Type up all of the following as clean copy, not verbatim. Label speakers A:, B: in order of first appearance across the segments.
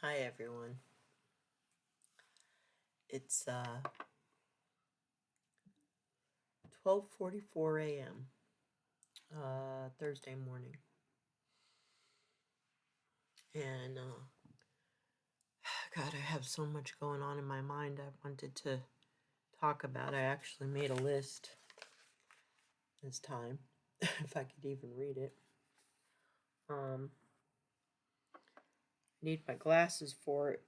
A: Hi everyone. It's 12:44 a.m. Thursday morning. And God, I have so much going on in my mind I wanted to talk about. I actually made a list this time if I could even read it. I need my glasses for it,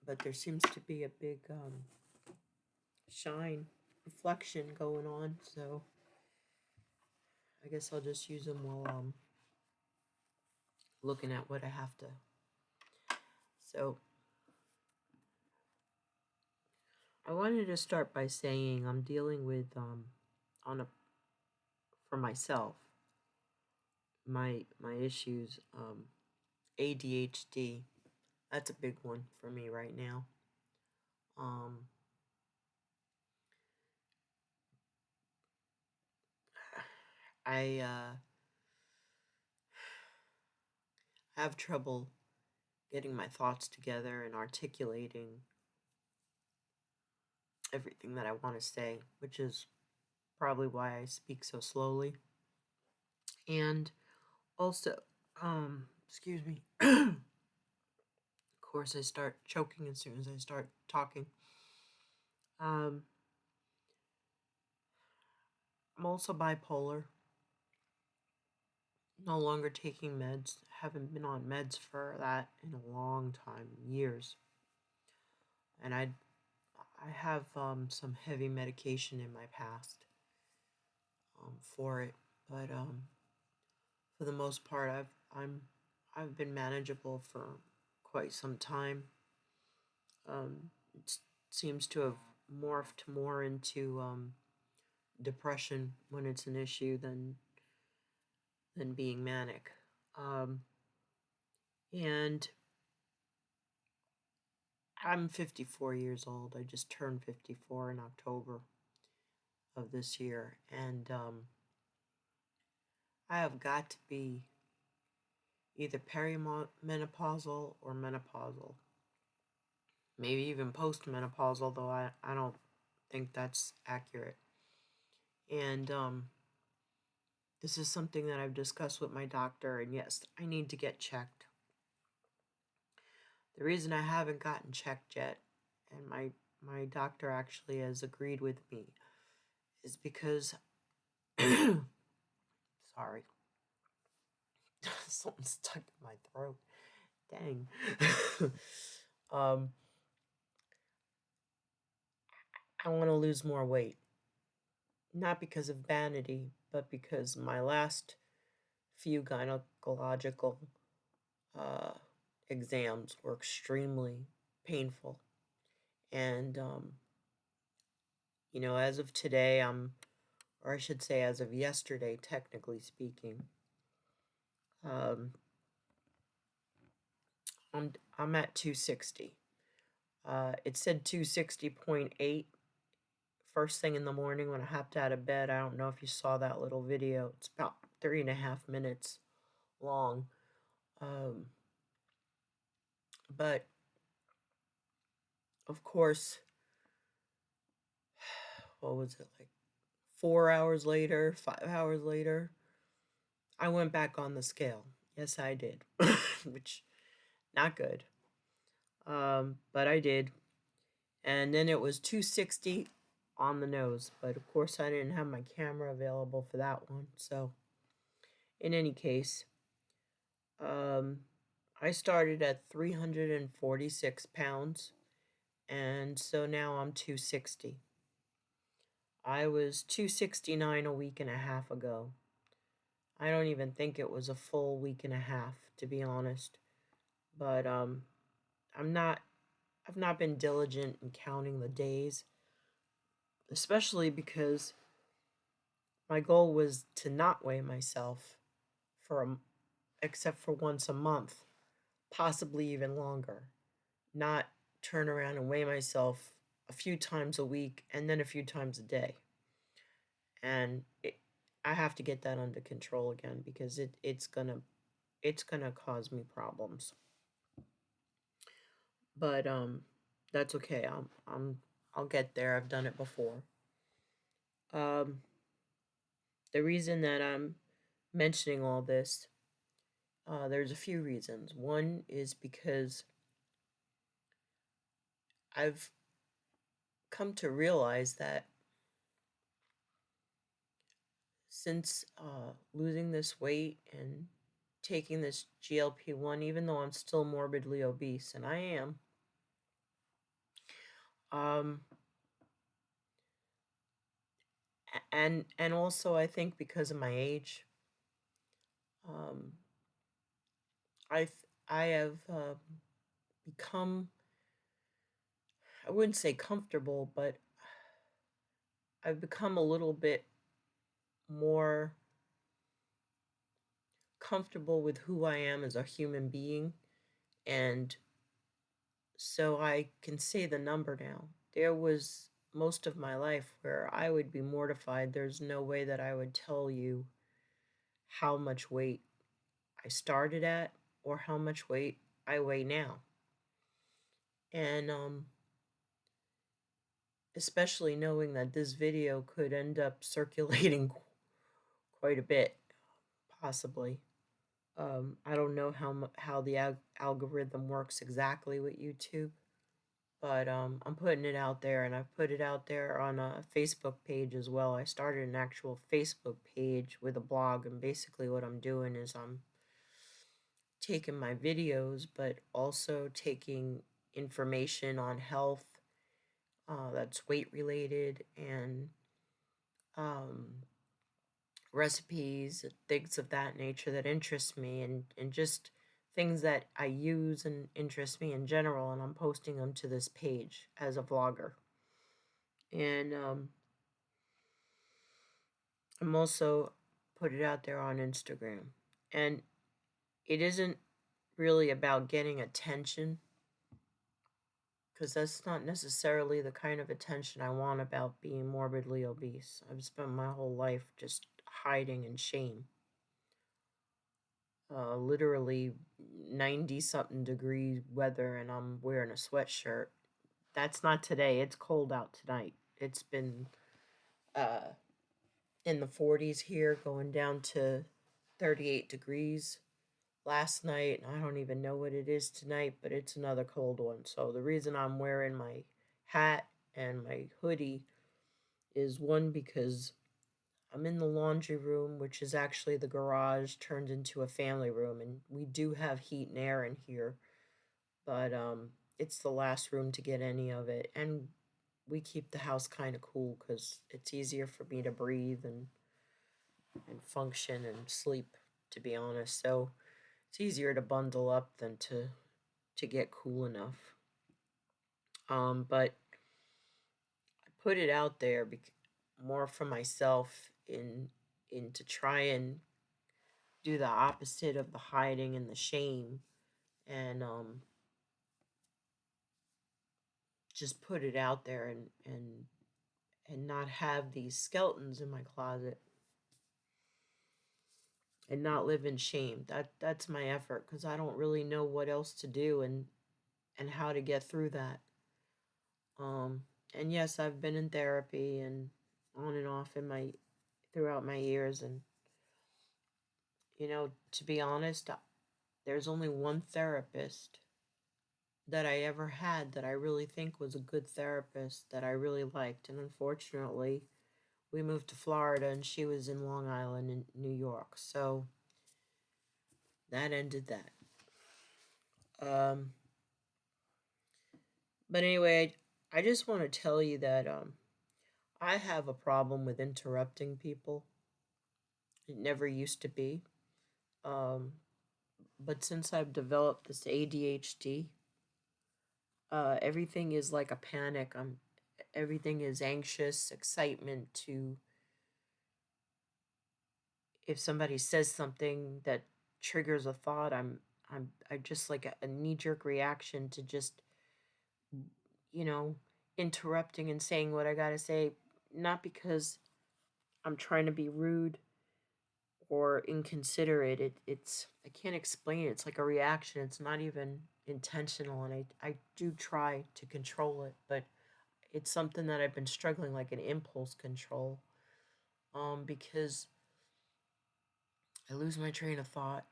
A: but there seems to be a big shine reflection going on, so I guess I'll just use them while I'm looking at what I have to. So I wanted to start by saying I'm dealing with on a for myself my issues, ADHD. That's a big one for me right now. Um, I have trouble getting my thoughts together and articulating everything that I want to say, which is probably why I speak so slowly. And also, excuse me. Of course, I start choking as soon as I start talking. Um, I'm also bipolar. No longer taking meds. Haven't been on meds for that in a long time, years. And I have some heavy medication in my past for it, but for the most part, I've been manageable for quite some time. It seems to have morphed more into depression when it's an issue than being manic. Um, and I'm 54 years old. I just turned 54 in October of this year, and I have got to be either perimenopausal or menopausal, maybe even postmenopausal, though I don't think that's accurate. And this is something that I've discussed with my doctor, and yes, I need to get checked. The reason I haven't gotten checked yet, and my doctor actually has agreed with me, is because sorry, something stuck in my throat. Dang. um, I want to lose more weight, not because of vanity, but because my last few gynecological uh, exams were extremely painful, and as of today, or I should say, as of yesterday, technically speaking, um, I'm at 260. It said 260.8 first thing in the morning when I hopped out of bed. I don't know if you saw that little video. It's about 3.5 minutes long. But of course, what was it like? 4 hours later, 5 hours later, I went back on the scale. Yes, I did, which not good. But I did, and then it was 260 on the nose. But of course, I didn't have my camera available for that one. So, in any case, um, I started at 346 pounds, and so now I'm 260. I was 269 a week and a half ago. I don't even think it was a full week and a half, to be honest. But I'm not I've not been diligent in counting the days, especially because my goal was to not weigh myself for except for once a month, possibly even longer. Not turn around and weigh myself a few times a week and then a few times a day. And I have to get that under control again because it's gonna cause me problems. but that's okay. I'll get there. I've done it before. Um, the reason that I'm mentioning all this, there's a few reasons. One is because I've come to realize that since losing this weight and taking this GLP-1, even though I'm still morbidly obese, and I am, um, and also I think because of my age, um, I have become, I wouldn't say comfortable, but I've become a little bit more comfortable with who I am as a human being, and so I can say the number now. There was most of my life where I would be mortified. There's no way that I would tell you how much weight I started at or how much weight I weigh now. And especially knowing that this video could end up circulating quite a bit, possibly. I don't know how the algorithm works exactly with YouTube, but I'm putting it out there, and I've put it out there on a Facebook page as well. I started an actual Facebook page with a blog, and basically what I'm doing is I'm taking my videos, but also taking information on health that's weight related, and um, recipes, things of that nature that interest me, and just things that I use and interest me in general, and I'm posting them to this page as a vlogger. And I'm also put it out there on Instagram. And it isn't really about getting attention, because that's not necessarily the kind of attention I want about being morbidly obese. I've spent my whole life just hiding in shame. Literally 90 something degree weather, and I'm wearing a sweatshirt. That's not today. It's cold out tonight. It's been uh, in the 40s here, going down to 38 degrees last night. I don't even know what it is tonight, but it's another cold one. So the reason I'm wearing my hat and my hoodie is, one, because I'm in the laundry room, which is actually the garage turned into a family room, and we do have heat and air in here, but it's the last room to get any of it, and we keep the house kind of cool because it's easier for me to breathe and function and sleep, to be honest. So it's easier to bundle up than to get cool enough. But I put it out there more for myself, in to try and do the opposite of the hiding and the shame, and just put it out there, and not have these skeletons in my closet, and not live in shame. That's my effort, because I don't really know what else to do, and how to get through that. Um, and yes, I've been in therapy and on and off in my throughout my years, and to be honest, there's only one therapist that I ever had that I really think was a good therapist that I really liked, and unfortunately, we moved to Florida, and she was in Long Island in New York, so that ended that. Um, but anyway, I just want to tell you that I have a problem with interrupting people. It never used to be. Um, but since I've developed this ADHD, everything is like a panic. Everything is anxious, excitement to, if somebody says something that triggers a thought, I just like a knee-jerk reaction to just, you know, interrupting and saying what I gotta say, not because I'm trying to be rude or inconsiderate. It's I can't explain it. It's like a reaction. It's not even intentional, and I do try to control it, but it's something that I've been struggling like an impulse control. Because I lose my train of thought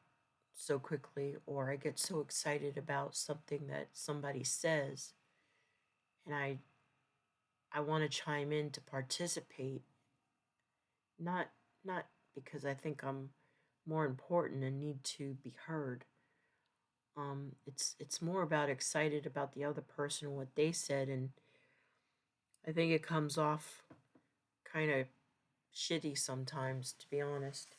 A: so quickly, or I get so excited about something that somebody says, and I want to chime in to participate, not not because I think I'm more important and need to be heard. It's more about excited about the other person, what they said, and I think it comes off kind of shitty sometimes, to be honest.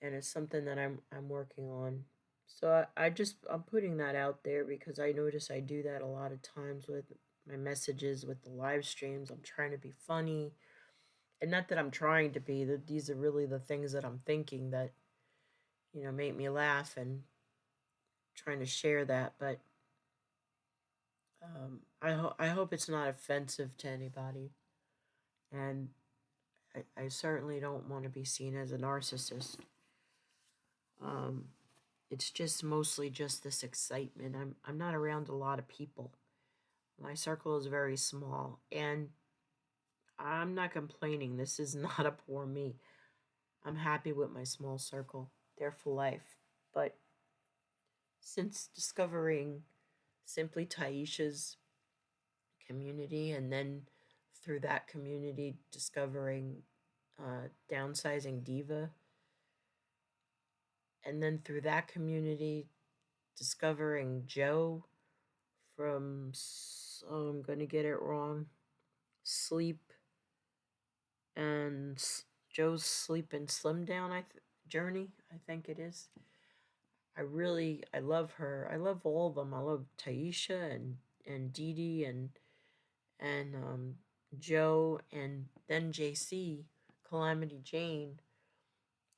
A: And it's something that I'm working on. So I'm putting that out there because I notice I do that a lot of times with my messages, with the live streams. I'm trying to be funny, and not that I'm trying to be. That these are really the things that I'm thinking that make me laugh, and trying to share that. But I hope it's not offensive to anybody, and I certainly don't want to be seen as a narcissist. Um, it's just mostly just this excitement. I'm not around a lot of people. My circle is very small, and I'm not complaining. This is not a poor me. I'm happy with my small circle. They're for life. But since discovering Simply Taisha's community, and then through that community discovering Downsizing Diva, and then through that community discovering Joe from, oh, I'm going to get it wrong, Sleep and Joe's Sleep and Slim Down journey, I think it is. I love her. I love all of them. I love Taisha and Dee Dee and Joe, and then JC, Calamity Jane.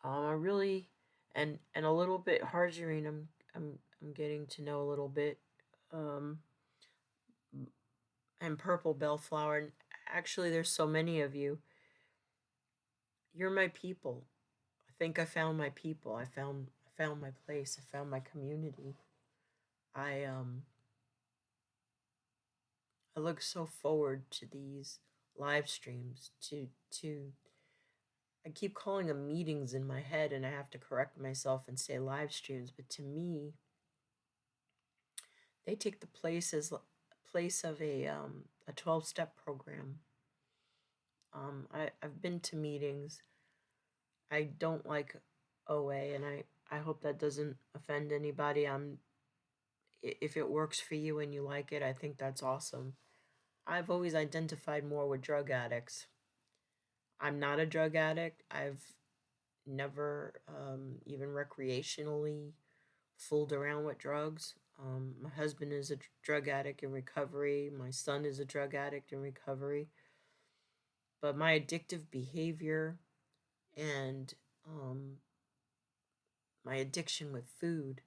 A: I really, and a little bit Harjurine. I'm getting to know a little bit. Um, and Purple Bellflower. And actually, there's so many of you. You're my people. I think I found my people. I found my place. I found my community. I um I look so forward to these live streams, to I keep calling them meetings in my head, and I have to correct myself and say live streams, but to me they take the place of a 12-step program. I've been to meetings. I don't like OA, and I hope that doesn't offend anybody. If it works for you and you like it, I think that's awesome. I've always identified more with drug addicts. I'm not a drug addict. I've never even recreationally fooled around with drugs. My husband is a drug addict in recovery. My son is a drug addict in recovery. But my addictive behavior and my addiction with food,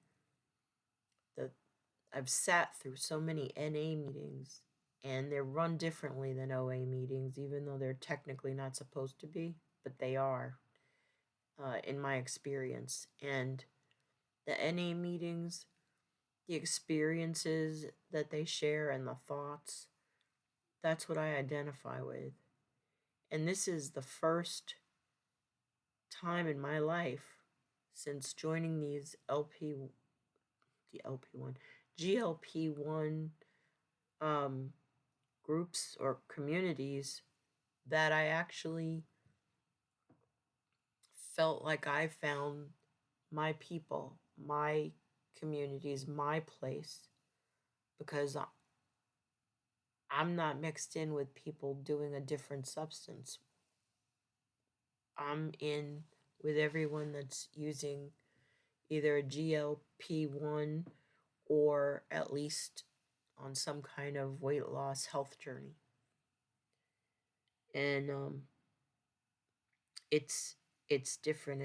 A: that I've sat through so many NA meetings, and they're run differently than OA meetings, even though they're technically not supposed to be, but they are, in my experience. And the NA meetings, the experiences that they share and the thoughts, that's what I identify with. And this is the first time in my life since joining these GLP-1 um, groups or communities, that I actually felt like I found my people, my communities, my place, because I'm not mixed in with people doing a different substance. I'm in with everyone that's using either a GLP-1 or at least on some kind of weight loss health journey. And it's it's different.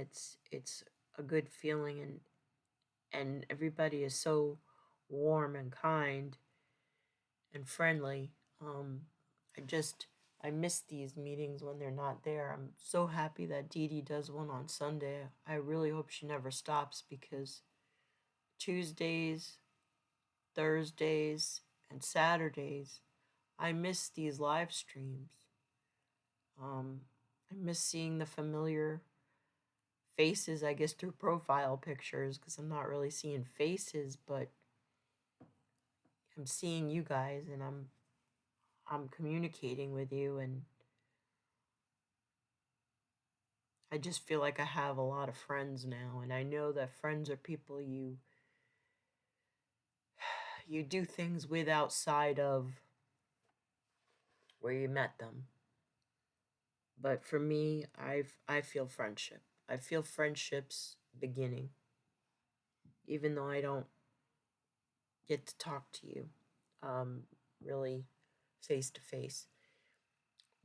A: It's a good feeling, and everybody is so warm and kind and friendly. I just I miss these meetings when they're not there. I'm so happy that Dee Dee does one on Sunday. I really hope she never stops because Tuesdays, Thursdays, and Saturdays, I miss these live streams. Um, I miss seeing the familiar faces, I guess, through profile pictures because I'm not really seeing faces, but I'm seeing you guys and I'm communicating with you, and I just feel like I have a lot of friends now, and I know that friends are people you do things with outside of where you met them. But for me, I feel friendship. I feel friendships beginning, even though I don't get to talk to you, um, really face to face.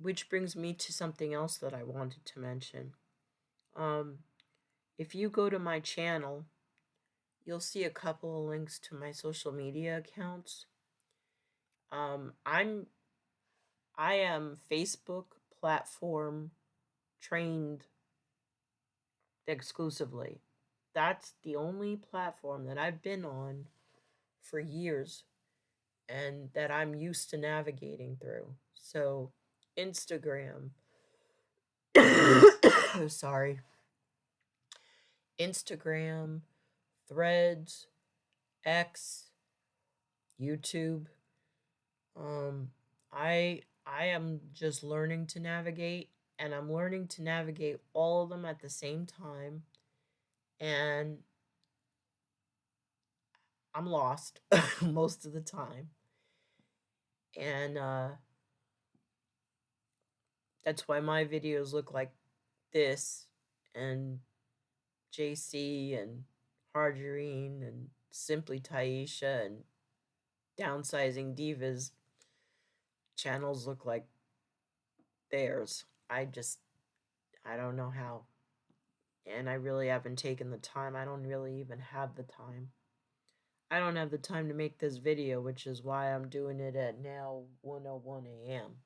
A: Which brings me to something else that I wanted to mention. Um, if you go to my channel, you'll see a couple of links to my social media accounts. Um, I'm I am Facebook platform trained exclusively. That's the only platform that I've been on for years and that I'm used to navigating through. So, Instagram, sorry, Instagram, Threads, X, YouTube. Um, I am just learning to navigate, and I'm learning to navigate all of them at the same time, and I'm lost most of the time. And that's why my videos look like this, and JC and Hargerine and Simply Taisha and Downsizing Divas channels look like theirs. I don't know how. And I really haven't taken the time. I don't really even have the time. I don't have the time to make this video, which is why I'm doing it at now 1:01 a.m.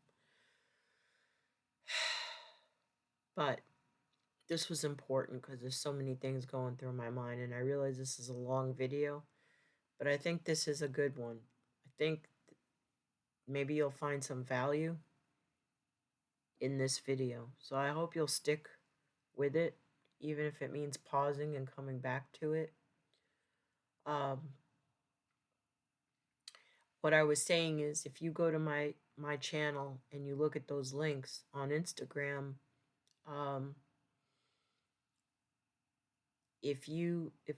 A: But this was important because there's so many things going through my mind, and I realize this is a long video, but I think this is a good one. I think maybe you'll find some value in this video. So I hope you'll stick with it, even if it means pausing and coming back to it. What I was saying is, if you go to my channel and you look at those links on Instagram, um, if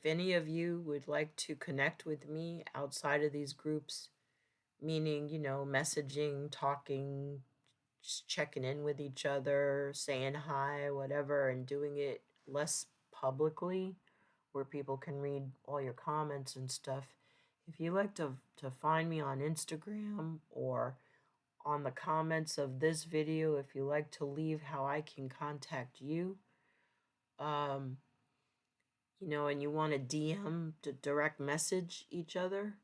A: any of you would like to connect with me outside of these groups, meaning, messaging, talking, just checking in with each other, saying hi, whatever, and doing it less publicly where people can read all your comments and stuff. If you like to find me on Instagram or on the comments of this video, if you like to leave how I can contact you, um, and you want to DM to direct message each other,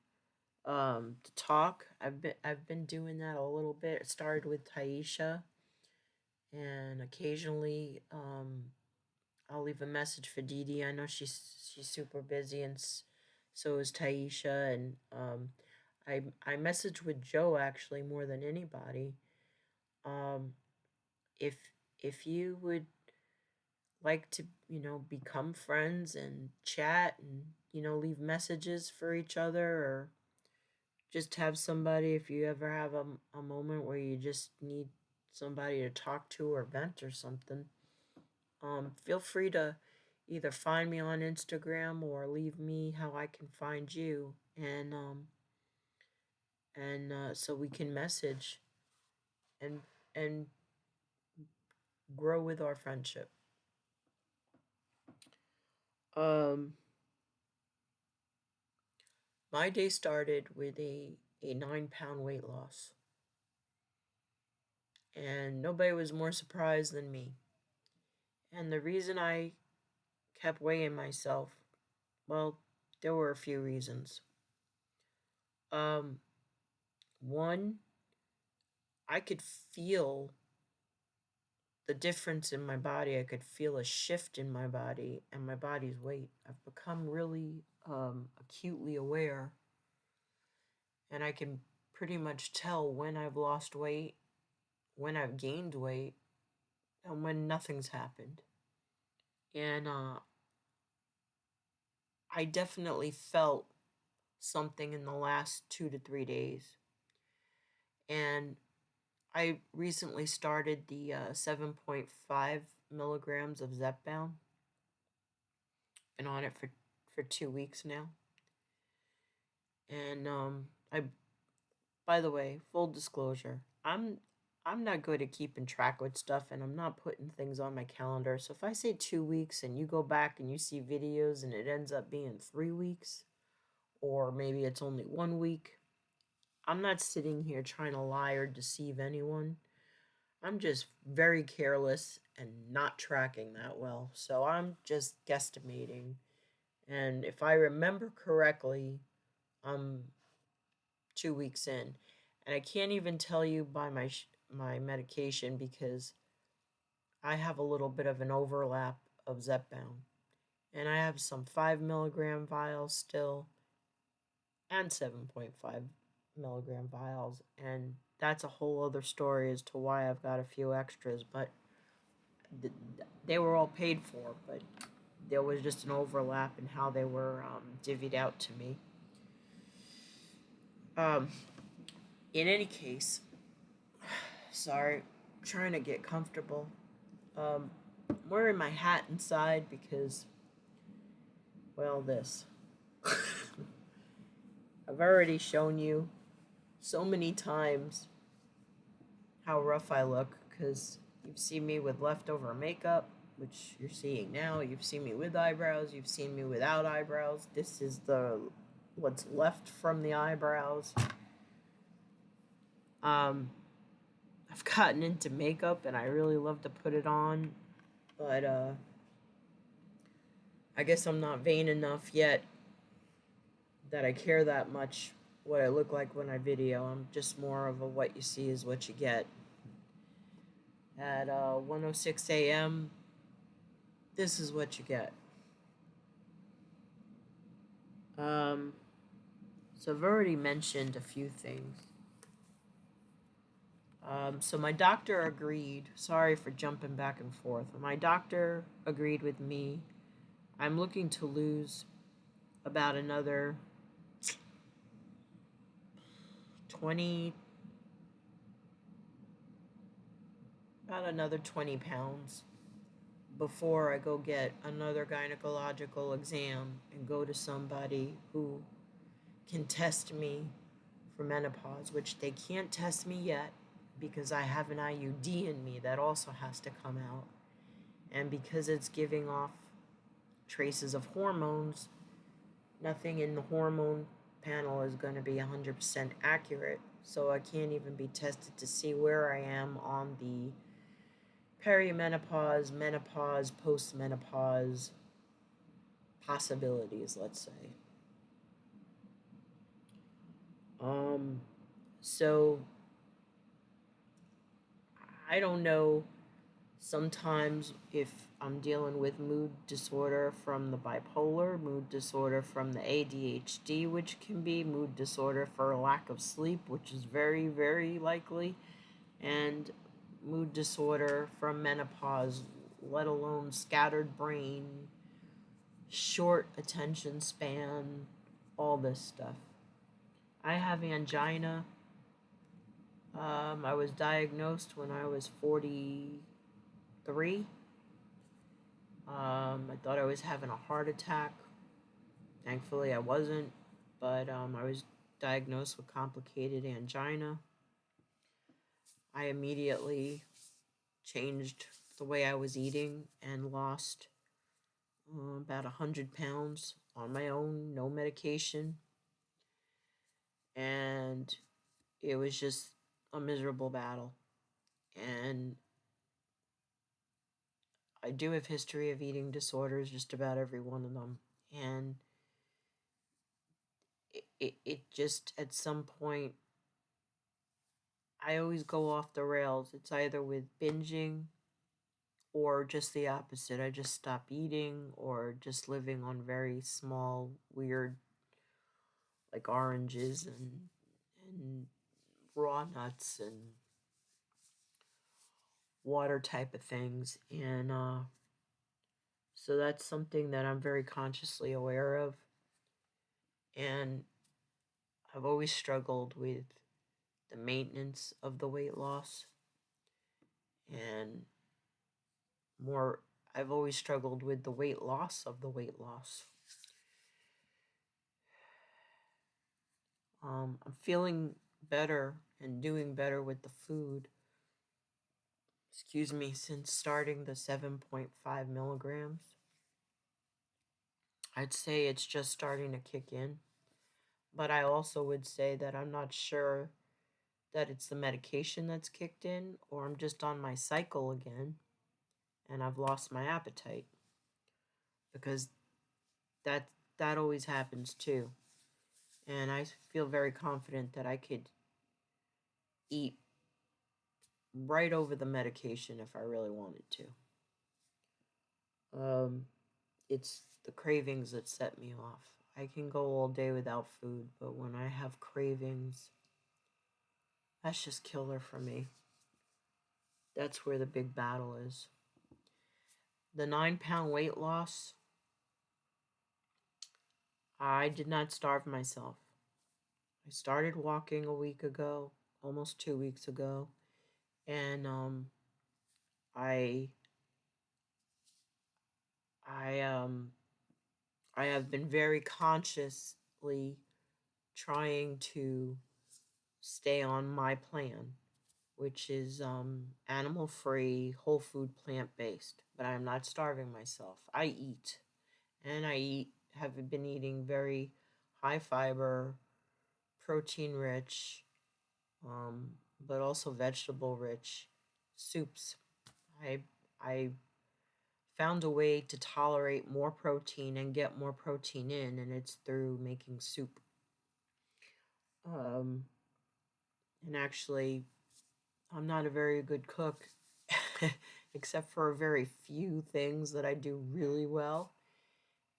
A: to talk. I've been doing that a little bit. It started with Taisha, and occasionally, I'll leave a message for Dee Dee. I know she's super busy, and so is Taisha, and I message with Joe actually more than anybody. Um, if if you would like to, become friends and chat and, leave messages for each other, or just have somebody, if you ever have a moment where you just need somebody to talk to or vent or something, feel free to either find me on Instagram or leave me how I can find you, and so we can message and and grow with our friendship. Um, my day started with a 9-pound weight loss, and nobody was more surprised than me. And the reason I kept weighing myself, well, there were a few reasons. Um, One, I could feel the difference in my body. I could feel a shift in my body and my body's weight. I've become really acutely aware, and I can pretty much tell when I've lost weight, when I've gained weight, and when nothing's happened. And I definitely felt something in the last 2 to 3 days. And I recently started the 7.5 milligrams of Zepbound. Been on it for 2 weeks now. And I, by the way, full disclosure, I'm not good at keeping track with stuff, and I'm not putting things on my calendar. So if I say 2 weeks and you go back and you see videos and it ends up being 3 weeks, or maybe it's only 1 week, I'm not sitting here trying to lie or deceive anyone. I'm just very careless and not tracking that well. So I'm just guesstimating. And if I remember correctly, I'm 2 weeks in. And I can't even tell you by my medication because I have a little bit of an overlap of Zepbound. And I have some 5 milligram vials still and 7.5 milligram vials. And that's a whole other story as to why I've got a few extras. But they were all paid for, but there was just an overlap in how they were divvied out to me. Um, in any case, sorry, trying to get comfortable. I'm wearing my hat inside because, well, this. I've already shown you so many times how rough I look because you've seen me with leftover makeup, which you're seeing now. You've seen me with eyebrows. You've seen me without eyebrows. This is what's left from the eyebrows. I've gotten into makeup and I really love to put it on, but I guess I'm not vain enough yet that I care that much what I look like when I video. I'm just more of a what you see is what you get. At 1:06 a.m., this is what you get. So I've already mentioned a few things. So my doctor agreed. Sorry for jumping back and forth. My doctor agreed with me. I'm looking to lose about another 20 pounds before I go get another gynecological exam and go to somebody who can test me for menopause, which they can't test me yet because I have an IUD in me that also has to come out. And because it's giving off traces of hormones, nothing in the hormone panel is going to be 100% accurate. So I can't even be tested to see where I am on the perimenopause, menopause, postmenopause possibilities, let's say. So I don't know sometimes if I'm dealing with mood disorder from the bipolar, mood disorder from the ADHD, which can be mood disorder for lack of sleep, which is very, very likely, and mood disorder from menopause, let alone scattered brain, short attention span, all this stuff. I have angina. I was diagnosed when I was 43. I thought I was having a heart attack. Thankfully, I wasn't, but I was diagnosed with complicated angina. I immediately changed the way I was eating and lost about 100 pounds on my own, no medication. And it was just a miserable battle. And I do have history of eating disorders, just about every one of them. And it just, at some point, I always go off the rails. It's either with binging or just the opposite. I just stop eating or just living on very small, weird, like oranges and raw nuts and water type of things. And so that's something that I'm very consciously aware of. And I've always struggled with the maintenance of the weight loss. And more, I've always struggled with the weight loss of the weight loss. I'm feeling better and doing better with the food, since starting the 7.5 milligrams. I'd say it's just starting to kick in, but I also would say that I'm not sure that it's the medication that's kicked in or I'm just on my cycle again and I've lost my appetite, because that that always happens too. And I feel very confident that I could eat right over the medication if I really wanted to. It's the cravings that set me off. I can go all day without food, but when I have cravings, that's just killer for me. That's where the big battle is. The 9-pound weight loss, I did not starve myself. I started walking a week ago, almost 2 weeks ago, and I I I have been very consciously trying to stay on my plan, which is animal free, whole food, plant based. But I'm not starving myself. I eat, and have been eating very high fiber, protein rich, but also vegetable rich soups. I I found a way to tolerate more protein and get more protein in, and it's through making soup. Um, and actually, I'm not a very good cook, except for a very few things that I do really well.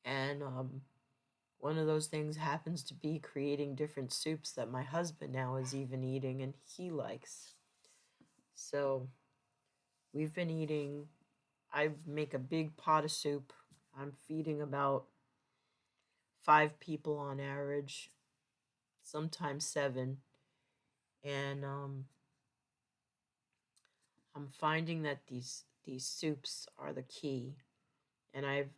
A: And one of those things happens to be creating different soups that my husband now is even eating and he likes. So we've been eating, I make a big pot of soup. I'm feeding about 5 people on average, sometimes 7. And I'm finding that these soups are the key. And I've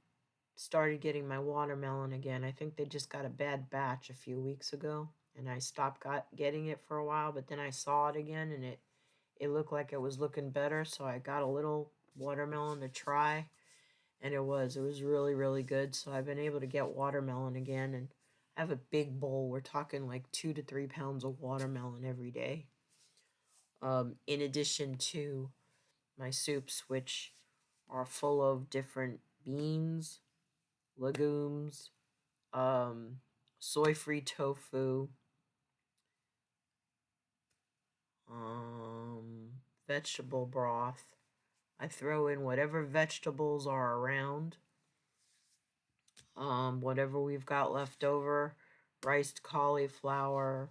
A: started getting my watermelon again. I think they just got a bad batch a few weeks ago, and I stopped getting it for a while, but then I saw it again, and it looked like it was looking better, so I got a little watermelon to try, and it was really, really good. So I've been able to get watermelon again, and I have a big bowl. We're talking like 2 to 3 pounds of watermelon every day. In addition to my soups, which are full of different beans, legumes, soy-free tofu, vegetable broth. I throw in whatever vegetables are around, whatever we've got left over, riced cauliflower,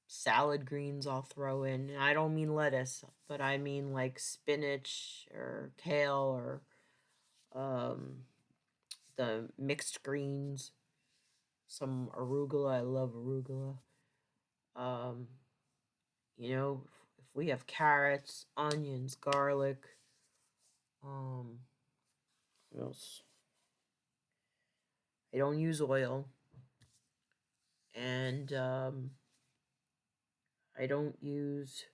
A: salad greens I'll throw in. And I don't mean lettuce, but I mean like spinach or kale or the mixed greens, some arugula. I love arugula. Um, if we have carrots, onions, garlic, what else? I don't use oil, and I don't use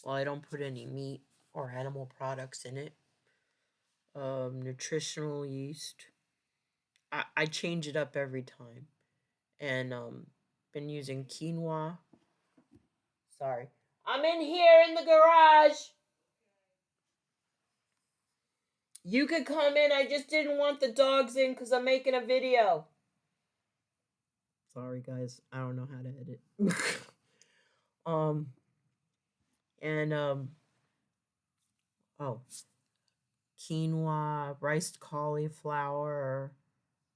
A: I don't put any meat or animal products in it. Nutritional yeast. I change it up every time, and been using quinoa. Sorry, I'm in here in the garage. You could come in. I just didn't want the dogs in because I'm making a video. Sorry, guys. I don't know how to edit. Um, and oh, quinoa, riced cauliflower,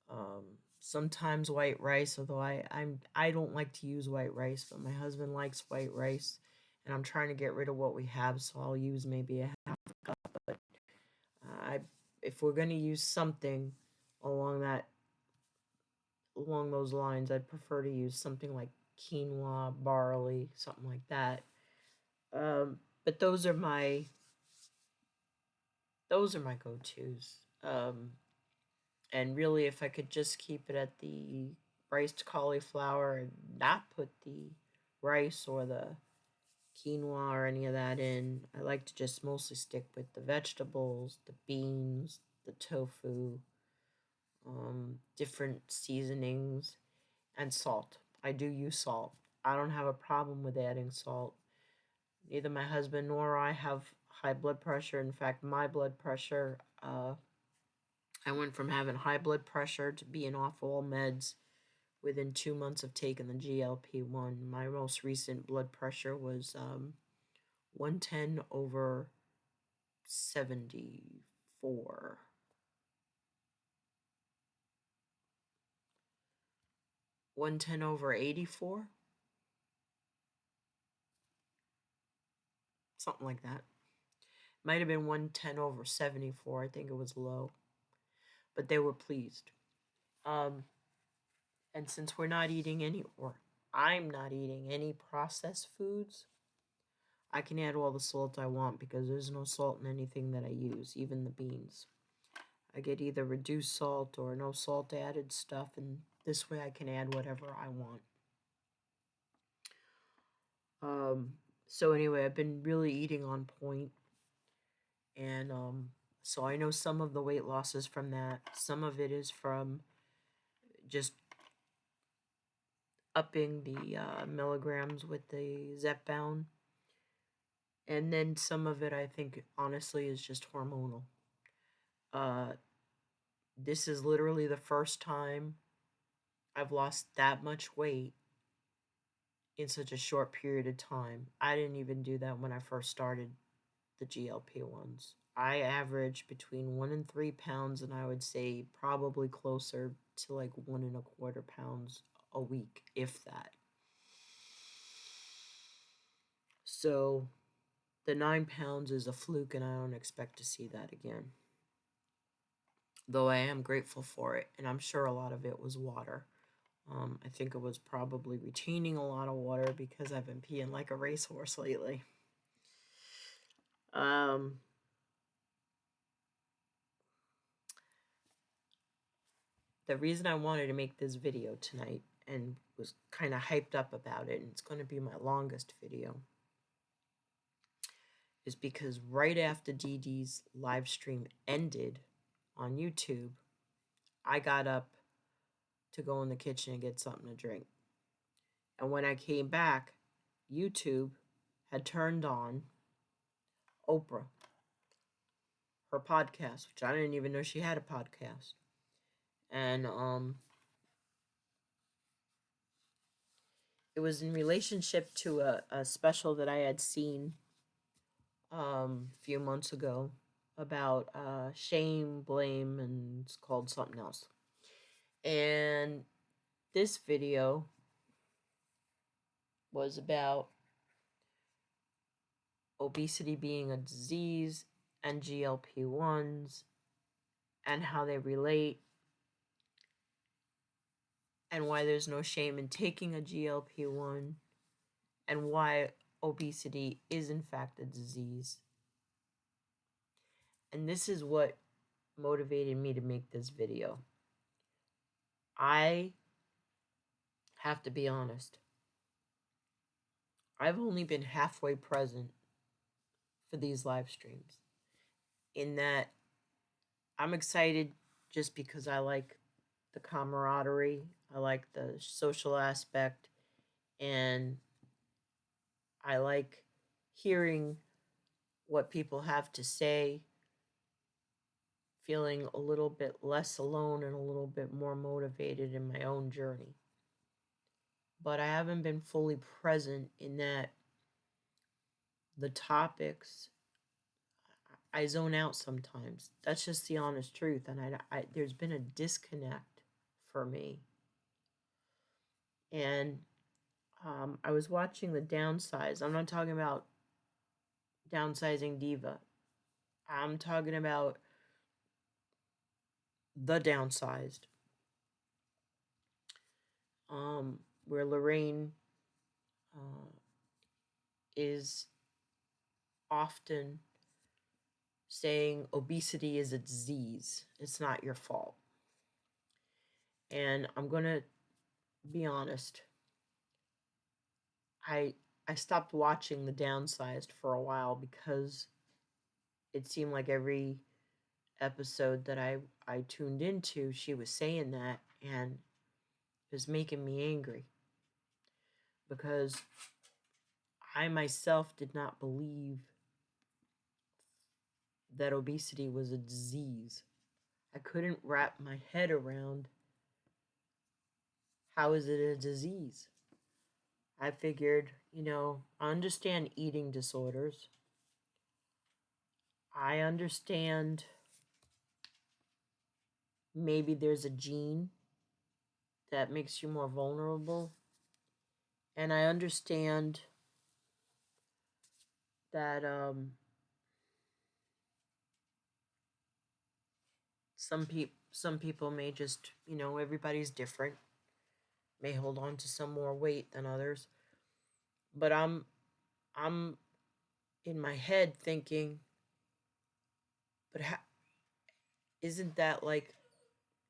A: um, sometimes white rice. Although I don't like to use white rice, but my husband likes white rice, and I'm trying to get rid of what we have, so I'll use maybe a half a cup. But I, if we're gonna use something along that along those lines, I'd prefer to use something like quinoa, barley, something like that. But those are my go-tos. And really, if I could just keep it at the riced cauliflower and not put the rice or the quinoa or any of that in, I like to just mostly stick with the vegetables, the beans, the tofu, different seasonings, and salt. I do use salt. I don't have a problem with adding salt. Neither my husband nor I have high blood pressure. In fact, my blood pressure, I went from having high blood pressure to being off all meds within 2 months of taking the GLP-1. My most recent blood pressure was 110 over 74. 110 over 84? Something like that. Might have been 110 over 74. I think it was low. But they were pleased. And since we're not eating any, or I'm not eating any processed foods, I can add all the salt I want because there's no salt in anything that I use, even the beans. I get either reduced salt or no salt added stuff, and this way I can add whatever I want. So anyway, I've been really eating on point, and so I know some of the weight loss is from that. Some of it is from just upping the milligrams with the Zepbound. And then some of it, I think, honestly, is just hormonal. This is literally the first time I've lost that much weight in such a short period of time. I didn't even do that when I first started the GLP-1s. I average between 1 and 3 pounds, and I would say probably closer to like 1.25 pounds a week, if that. So the 9 pounds is a fluke, and I don't expect to see that again. Though I am grateful for it, and I'm sure a lot of it was water. I think it was probably retaining a lot of water because I've been peeing like a racehorse lately. The reason I wanted to make this video tonight and was kind of hyped up about it, and it's going to be my longest video, is because right after Dee Dee's live stream ended on YouTube, I got up to go in the kitchen and get something to drink. And when I came back, YouTube had turned on Oprah, her podcast, which I didn't even know she had a podcast. And it was in relationship to a special that I had seen a few months ago about shame, blame, and it's called something else. And this video was about obesity being a disease and GLP-1s and how they relate and why there's no shame in taking a GLP-1 and why obesity is in fact a disease. And this is what motivated me to make this video. I have to be honest. I've only been halfway present for these live streams, in that I'm excited just because I like the camaraderie, I like the social aspect, and I like hearing what people have to say, feeling a little bit less alone and a little bit more motivated in my own journey. But I haven't been fully present in that the topics, I zone out sometimes. That's just the honest truth. And there's been a disconnect for me. And I was watching the downsize. I'm not talking about downsizing diva. I'm talking about the downsized, where Lorraine uh, is often saying obesity is a disease. It's not your fault. And I'm going to be honest. I I stopped watching the downsized for a while because it seemed like every episode that I tuned into, she was saying that, and it was making me angry because I myself did not believe that obesity was a disease. I couldn't wrap my head around how is it a disease. I figured, I understand eating disorders. I understand maybe there's a gene that makes you more vulnerable. And I understand that some people may just, everybody's different, may hold on to some more weight than others. But I'm in my head thinking, but isn't that like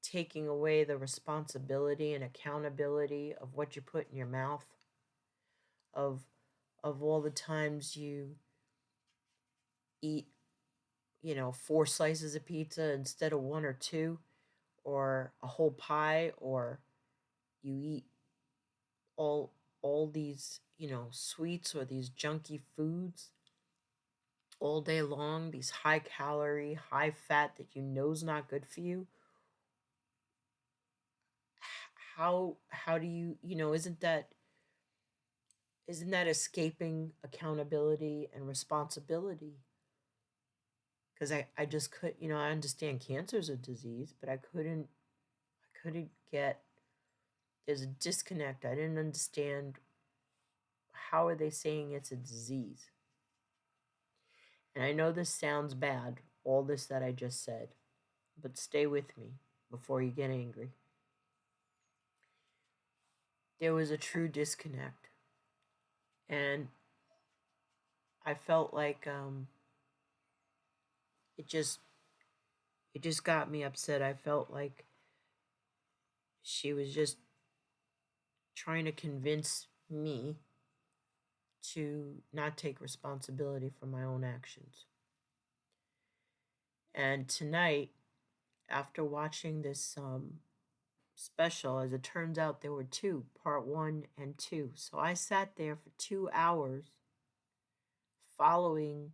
A: taking away the responsibility and accountability of what you put in your mouth, of all the times you eat, four slices of pizza instead of one or two, or a whole pie, or you eat all all these, sweets or these junky foods all day long, these high calorie, high fat that you know is not good for you. How do you, isn't that escaping accountability and responsibility? Because I just could, I understand cancer is a disease, but I couldn't get, there's a disconnect. I didn't understand, how are they saying it's a disease? And I know this sounds bad, all this that I just said, but stay with me before you get angry. There was a true disconnect. And I felt like it just it just got me upset. I felt like she was just trying to convince me to not take responsibility for my own actions. And tonight, after watching this special, as it turns out, there were two, part one and two. So I sat there for 2 hours following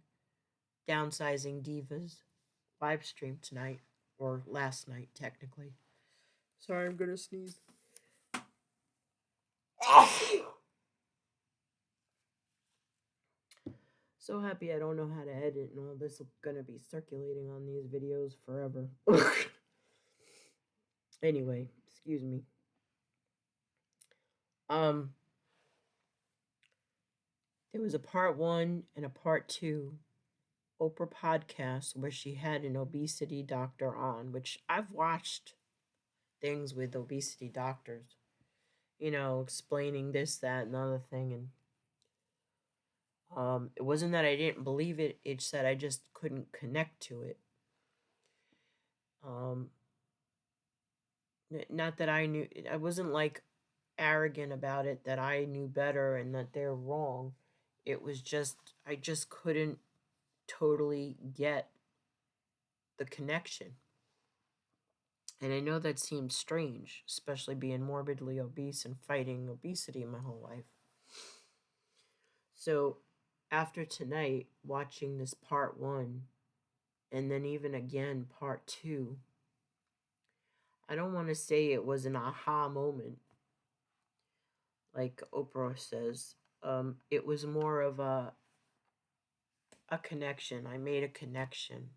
A: Downsizing Divas live stream tonight, or last night, technically. Sorry, I'm gonna sneeze. So happy I don't know how to edit, and all this is gonna be circulating on these videos forever. Anyway, excuse me. Um, there was a part one and a part two Oprah podcast where she had an obesity doctor on, which I've watched things with obesity doctors, explaining this, that, and the other thing. And it wasn't that I didn't believe it, it's that I just couldn't connect to it. Um, Not that I knew, I wasn't like arrogant about it that I knew better and that they're wrong. It was just, I just couldn't totally get the connection. And I know that seems strange, especially being morbidly obese and fighting obesity my whole life. So after tonight, watching this part one, and then even again part two, I don't want to say it was an aha moment, like Oprah says. It was more of a, a connection. I made a connection.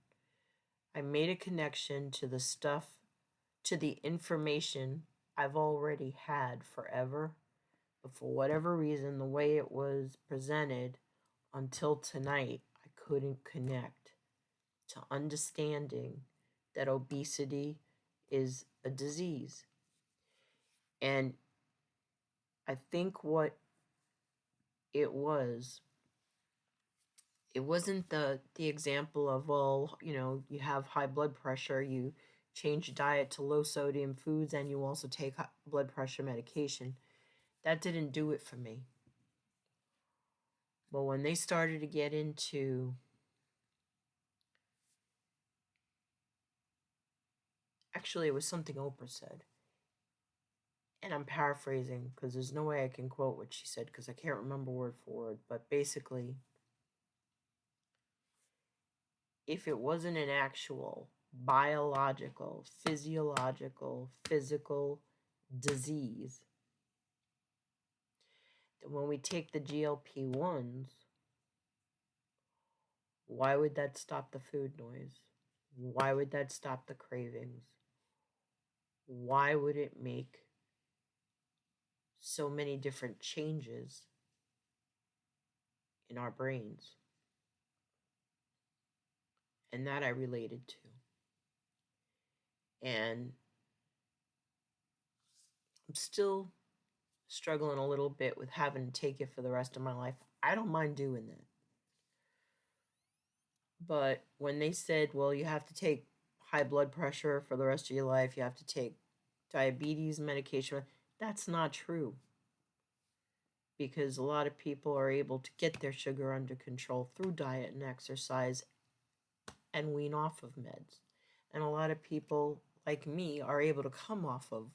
A: I made a connection to the stuff, to the information I've already had forever. But for whatever reason, the way it was presented until tonight, I couldn't connect to understanding that obesity is a disease. And I think what it was, it wasn't the example of, well, you have high blood pressure, you change your diet to low sodium foods, and you also take blood pressure medication. That didn't do it for me. But when they started to get into, actually, it was something Oprah said, and I'm paraphrasing because there's no way I can quote what she said because I can't remember word for word, but basically, if it wasn't an actual biological, physiological, physical disease, then when we take the GLP-1s, why would that stop the food noise? Why would that stop the cravings? Why would it make so many different changes in our brains? And that I related to. And I'm still struggling a little bit with having to take it for the rest of my life. I don't mind doing that. But when they said, well, you have to take high blood pressure for the rest of your life, you have to take diabetes medication, that's not true. Because a lot of people are able to get their sugar under control through diet and exercise and wean off of meds. And a lot of people, like me, are able to come off of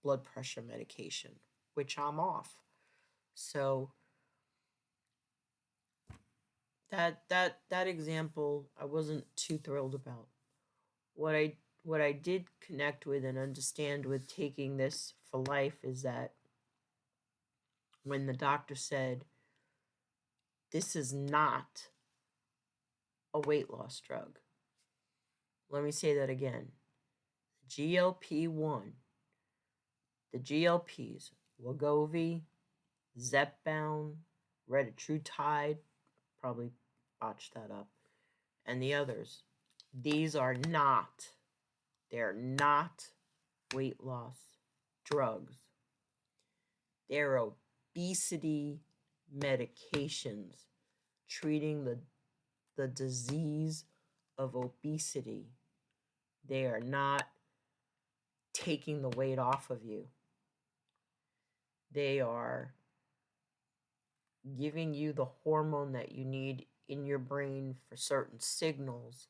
A: blood pressure medication, which I'm off. So that example I wasn't too thrilled about. What I did connect with and understand with taking this for life is that when the doctor said, this is not a weight loss drug. Let me say that again. GLP-1, the GLPs, Wegovy, Zepbound, retatrutide, probably botched that up, and the others. These are not, they're not weight loss drugs. They're obesity medications treating the disease of obesity. They are not taking the weight off of you. They are giving you the hormone that you need in your brain for certain signals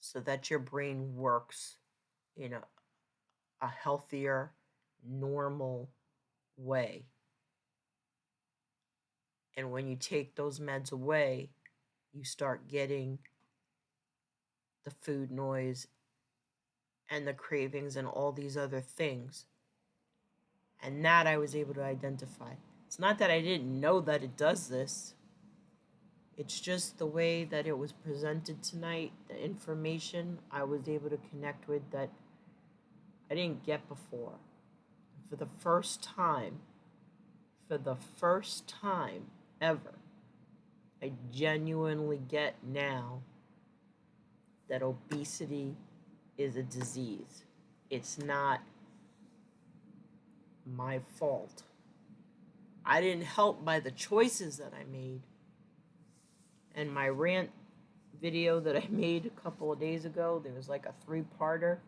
A: so that your brain works in a healthier, normal way. And when you take those meds away, you start getting the food noise and the cravings and all these other things. And that I was able to identify. It's not that I didn't know that it does this. It's just the way that it was presented tonight, the information I was able to connect with that I didn't get before. For the first time ever, I genuinely get now that obesity is a disease. It's not my fault. I didn't help by the choices that I made. And my rant video that I made a couple of days ago, there was like a 3-parter,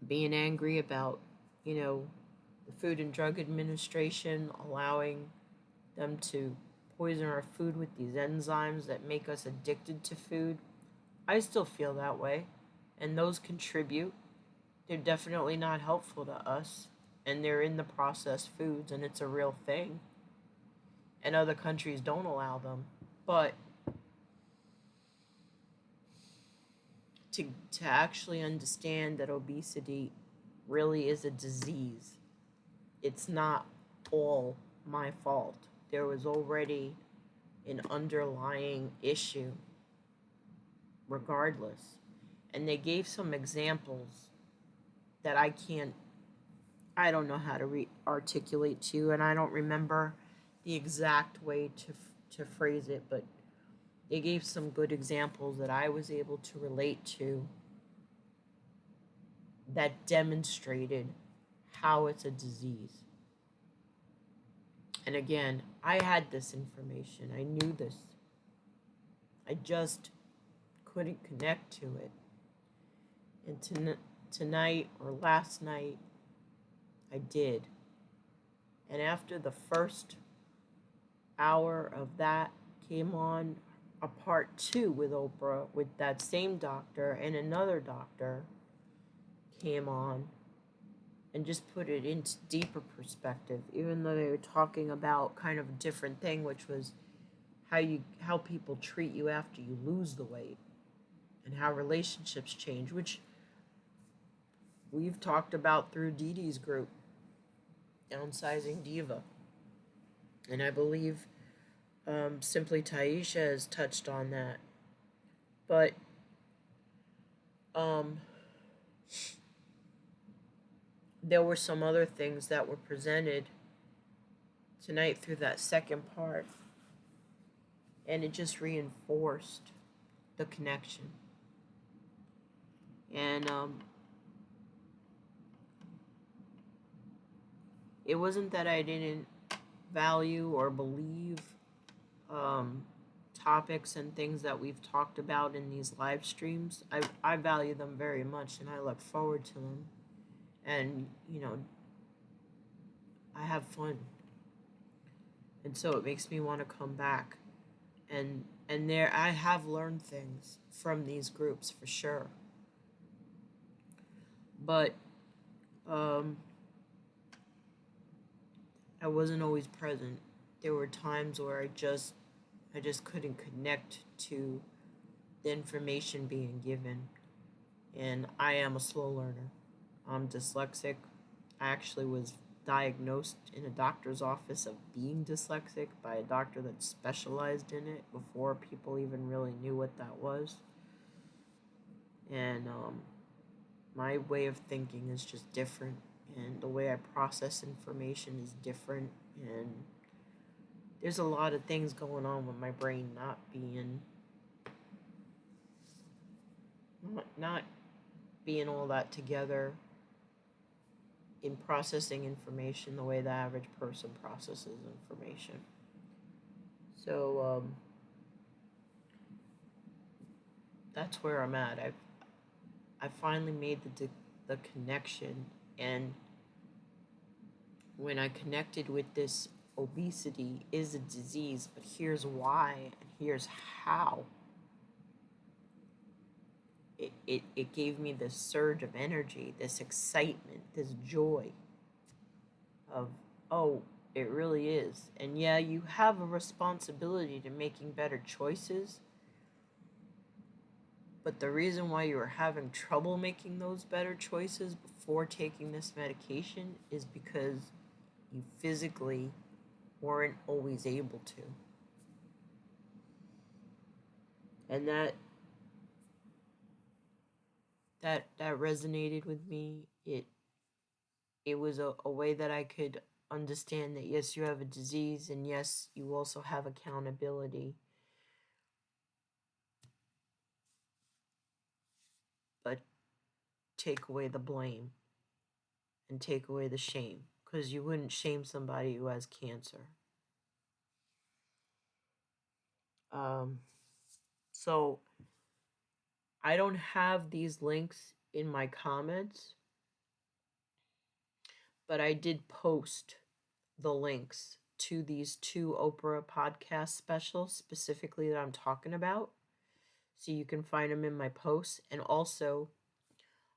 A: being angry about, the Food and Drug Administration allowing them to poison our food with these enzymes that make us addicted to food. I still feel that way, and those contribute. They're definitely not helpful to us, and they're in the processed foods, and it's a real thing. And other countries don't allow them. But to actually understand that obesity really is a disease, it's not all my fault. There was already an underlying issue, regardless. And they gave some examples that I don't know how to articulate to you, and I don't remember the exact way to phrase it, but they gave some good examples that I was able to relate to that demonstrated how it's a disease. And again, I had this information. I knew this. I just couldn't connect to it. And tonight or last night, I did. And after the first hour of that came on, a part 2 with Oprah with that same doctor, and another doctor came on and just put it into deeper perspective, even though they were talking about kind of a different thing, which was how people treat you after you lose the weight and how relationships change, which we've talked about through Dee Dee's group, Downsizing Diva. And I believe Simply Taisha has touched on that. But there were some other things that were presented tonight through that second part, and it just reinforced the connection. And it wasn't that I didn't value or believe topics and things that we've talked about in these live streams. I value them very much, and I look forward to them. And, I have fun. And so it makes me want to come back. And there I have learned things from these groups for sure. But I wasn't always present. There were times where I just couldn't connect to the information being given. And I am a slow learner. I'm dyslexic. I actually was diagnosed in a doctor's office of being dyslexic by a doctor that specialized in it before people even really knew what that was. And my way of thinking is just different, and the way I process information is different, and there's a lot of things going on with my brain not being all that together in processing information the way the average person processes information. So that's where I'm at. I finally made the connection, and when I connected with this, obesity is a disease, but here's why and here's how. It gave me this surge of energy, this excitement, this joy of, oh, it really is. And yeah, you have a responsibility to making better choices, but the reason why you are having trouble making those better choices before taking this medication is because you physically weren't always able to. And that resonated with me. It was a way that I could understand that yes, you have a disease, and yes, you also have accountability. But take away the blame and take away the shame, because you wouldn't shame somebody who has cancer. So I don't have these links in my comments, but I did post the links to these 2 Oprah podcast specials specifically that I'm talking about. So you can find them in my posts. And also,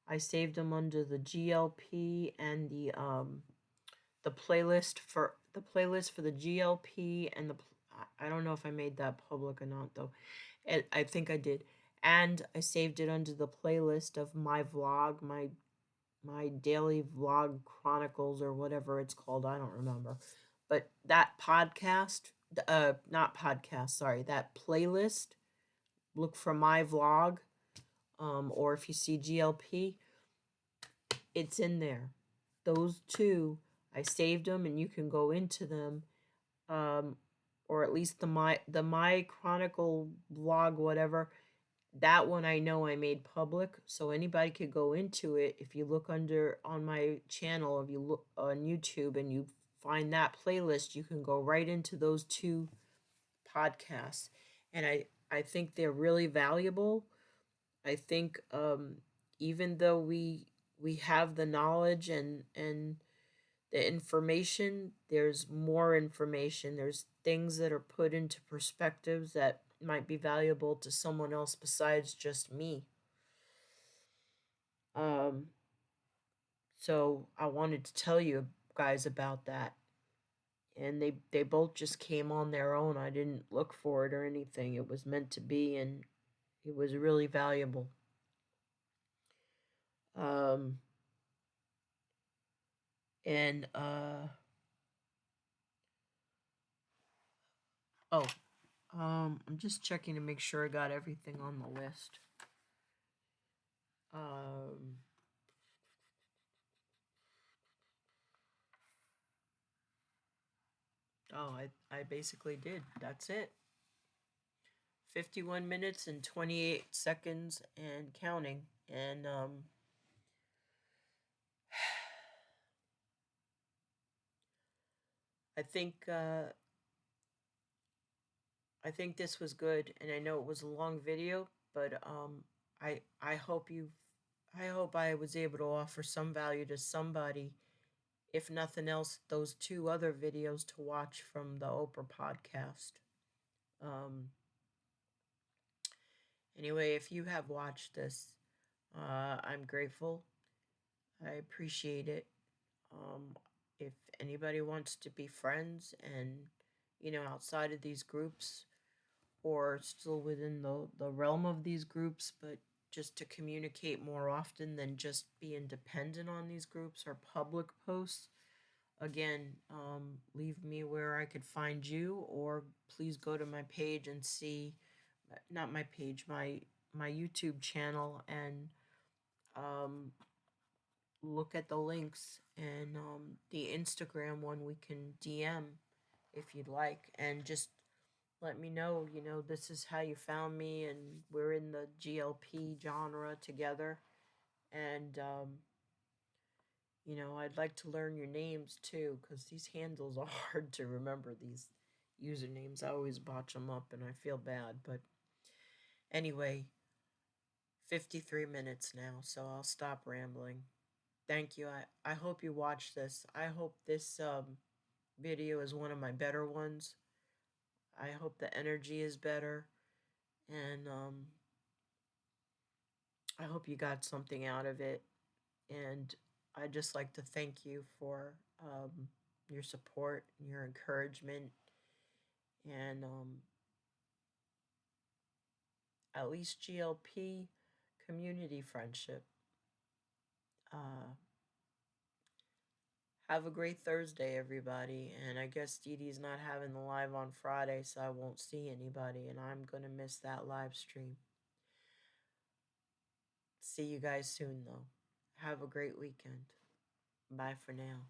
A: I saved them under the GLP and the playlist for the GLP and I don't know if I made that public or not though. I think I did. And I saved it under the playlist of my vlog, my my daily vlog chronicles or whatever it's called. I don't remember. But that podcast, not podcast, sorry, that playlist, look for my vlog, or if you see GLP, it's in there. Those two, I saved them, and you can go into them, um, or at least the my chronicle vlog, whatever. That one I know I made public, so anybody could go into it. If you look under on my channel, if you look on YouTube and you find that playlist, you can go right into those two podcasts, and I think they're really valuable. I think, even though we have the knowledge and the information, there's more information. There's things that are put into perspectives that might be valuable to someone else besides just me. Um, so I wanted to tell you guys about that. And they both just came on their own. I didn't look for it or anything. It was meant to be, and it was really valuable. Um, and oh, I'm just checking to make sure I got everything on the list. Um, oh, I basically did. That's it. 51 minutes and 28 seconds and counting. And I think uh, I think this was good, and I know it was a long video, but I hope I hope I was able to offer some value to somebody. If nothing else, those two other videos to watch from the Oprah podcast. Um, anyway, if you have watched this, I'm grateful. I appreciate it. Um, if anybody wants to be friends and, outside of these groups, or still within the realm of these groups, but just to communicate more often than just being dependent on these groups or public posts, again, leave me where I could find you, or please go to my page and see, not my page, my YouTube channel, and um, look at the links, and the Instagram one we can DM if you'd like, and just let me know, this is how you found me, and we're in the GLP genre together. And, I'd like to learn your names too, because these handles are hard to remember, these usernames. I always botch them up and I feel bad. But anyway, 53 minutes now, so I'll stop rambling. Thank you. I hope you watch this. I hope this video is one of my better ones. I hope the energy is better. And I hope you got something out of it. And I'd just like to thank you for your support, your encouragement, and at least GLP community friendship. Uh, have a great Thursday, everybody. And I guess Dee Dee's not having the live on Friday, so I won't see anybody, and I'm going to miss that live stream. See you guys soon, though. Have a great weekend. Bye for now.